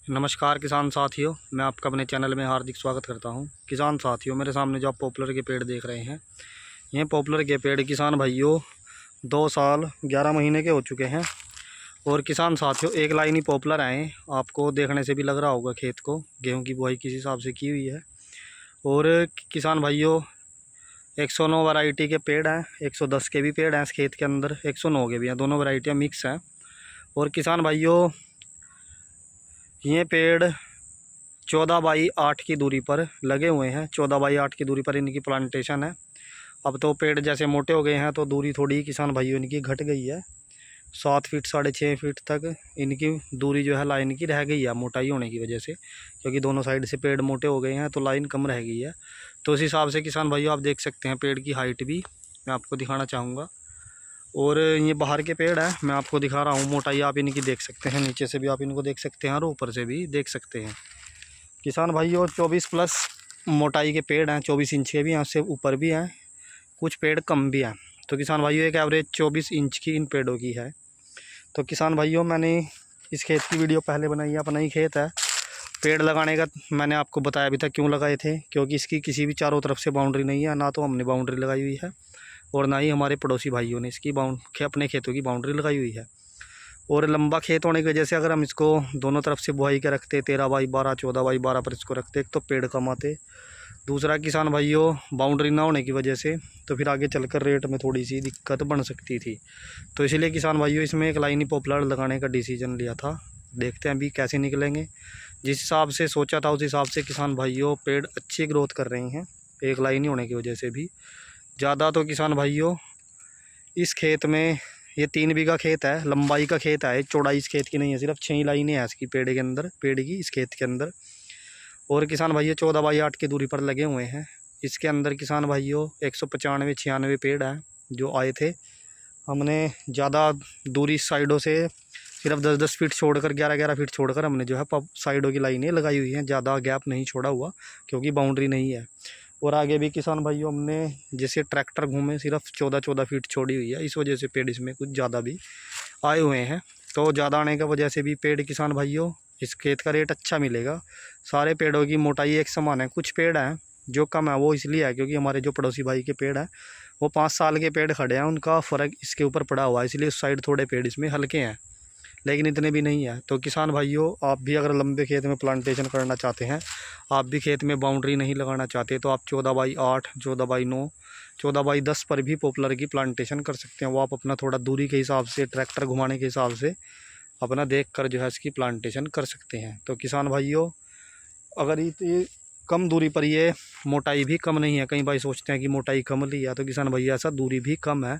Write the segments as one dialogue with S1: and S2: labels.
S1: नमस्कार किसान साथियों, मैं आपका अपने चैनल में हार्दिक स्वागत करता हूं। किसान साथियों, मेरे सामने जो आप पॉपुलर के पेड़ देख रहे हैं, ये पॉपुलर के पेड़ किसान भाइयों 2 साल 11 महीने के हो चुके हैं। और किसान साथियों, एक लाइन ही पॉपुलर आए, आपको देखने से भी लग रहा होगा खेत को, गेहूँ की बुआई किस हिसाब से की हुई है। और किसान भाइयों 109 वैरायटी के पेड़ हैं, 110 के भी पेड़ हैं इस खेत के अंदर, 109 के भी हैं, दोनों वैरायटियाँ मिक्स हैं। और किसान भाइयों ये पेड़ 14 बाई 8 की दूरी पर लगे हुए हैं। 14 बाई 8 की दूरी पर इनकी प्लांटेशन है। अब तो पेड़ जैसे मोटे हो गए हैं तो दूरी थोड़ी किसान भाइयों इनकी घट गई है। 7 फीट 6.5 फीट तक इनकी दूरी जो है लाइन की रह गई है, मोटाई होने की वजह से, क्योंकि दोनों साइड से पेड़ मोटे हो गए हैं तो लाइन कम रह गई है। तो इस हिसाब से किसान भाइयों आप देख सकते हैं पेड़ की हाइट भी मैं आपको दिखाना चाहूँगा। और ये बाहर के पेड़ है, मैं आपको दिखा रहा हूँ, मोटाई आप इनकी देख सकते हैं, नीचे से भी आप इनको देख सकते हैं और ऊपर से भी देख सकते हैं। किसान भाइयों 24 प्लस मोटाई के पेड़ हैं, 24 इंच के भी हैं, उससे ऊपर भी हैं, कुछ पेड़ कम भी हैं। तो किसान भाइयों एक एवरेज 24 इंच की इन पेड़ों की है। तो किसान भाइयों मैंने इस खेत की वीडियो पहले बनाई है, अपना ही खेत है। पेड़ लगाने का मैंने आपको बताया भी था क्यों लगाए थे, क्योंकि इसकी किसी भी चारों तरफ से बाउंड्री नहीं है, ना तो हमने बाउंड्री लगाई हुई है और ना ही हमारे पड़ोसी भाइयों ने इसकी अपने खेतों की बाउंड्री लगाई हुई है। और लंबा खेत होने की वजह से अगर हम इसको दोनों तरफ से बुआई के रखते, 13 बाई 12 14 बाई 12 पर इसको रखते, एक तो पेड़ कम आते, दूसरा किसान भाइयों बाउंड्री ना होने की वजह से तो फिर आगे चलकर रेट में थोड़ी सी दिक्कत बन सकती थी। तो इसीलिए किसान भाइयों इसमें एक लाइन ही पॉपुलर लगाने का डिसीजन लिया था। देखते हैं अभी कैसे निकलेंगे। जिस हिसाब से सोचा था उस हिसाब से किसान भाइयों पेड़ अच्छी ग्रोथ कर रहे हैं, एक लाइन ही होने की वजह से भी। ज़्यादा तो किसान भाइयों इस खेत में, ये 3 बीघा खेत है, लंबाई का खेत है, चौड़ाई इस खेत की नहीं है, सिर्फ 6 लाइनें हैं इसकी पेड़ के अंदर, पेड़ की इस खेत के अंदर। और किसान भाइयों 14 बाई 8 की दूरी पर लगे हुए हैं। इसके अंदर किसान भाइयों 195 96 पेड़ हैं जो आए थे। हमने ज़्यादा दूरी साइडों से सिर्फ 10 फीट छोड़कर, 11 फीट छोड़कर हमने जो है साइडों की लाइनें लगाई हुई हैं, ज़्यादा गैप नहीं छोड़ा हुआ क्योंकि बाउंड्री नहीं है। और आगे भी किसान भाइयों हमने जैसे ट्रैक्टर घूमे सिर्फ 14 फीट छोड़ी हुई है, इस वजह से पेड़ इसमें कुछ ज़्यादा भी आए हुए हैं। तो ज़्यादा आने की वजह से भी पेड़ किसान भाइयों इस खेत का रेट अच्छा मिलेगा। सारे पेड़ों की मोटाई एक समान है, कुछ पेड़ हैं जो कम है, वो इसलिए है क्योंकि हमारे जो पड़ोसी भाई के पेड़ हैं वो 5 साल के पेड़ खड़े हैं, उनका फ़र्क इसके ऊपर पड़ा हुआ है, इसलिए उस साइड थोड़े पेड़ इसमें हल्के हैं, लेकिन इतने भी नहीं है। तो किसान भाइयों आप भी अगर लंबे खेत में प्लांटेशन करना चाहते हैं, आप भी खेत में बाउंड्री नहीं लगाना चाहते, तो आप 14 बाई 8 14 बाई 9 14 बाई 10 पर भी पॉपुलर की प्लांटेशन कर सकते हैं। वो आप अपना थोड़ा दूरी के हिसाब से, ट्रैक्टर घुमाने के हिसाब से अपना देख कर जो है इसकी प्लांटेशन कर सकते हैं। तो किसान भाइयों अगर ये कम दूरी पर, ये मोटाई भी कम नहीं है, कई भाई सोचते हैं कि मोटाई कम ली है, तो किसान भैया ऐसा दूरी भी कम है।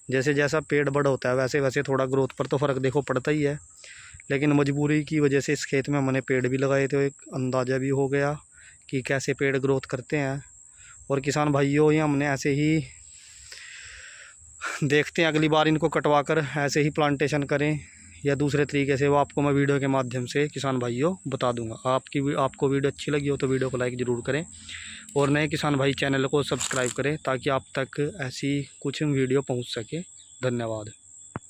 S1: जैसे जैसा पेड़ बड़ा होता है वैसे वैसे थोड़ा ग्रोथ पर तो फ़र्क देखो पड़ता ही है, लेकिन मजबूरी की वजह से इस खेत में हमने पेड़ भी लगाए थे, एक अंदाज़ा भी हो गया कि कैसे पेड़ ग्रोथ करते हैं। और किसान भाइयों ये हमने ऐसे ही देखते हैं, अगली बार इनको कटवा कर ऐसे ही प्लांटेशन करें या दूसरे तरीके से, वो आपको मैं वीडियो के माध्यम से किसान भाइयों बता दूंगा। आपको वीडियो अच्छी लगी हो तो वीडियो को लाइक ज़रूर करें और नए किसान भाई चैनल को सब्सक्राइब करें ताकि आप तक ऐसी कुछ वीडियो पहुंच सके। धन्यवाद।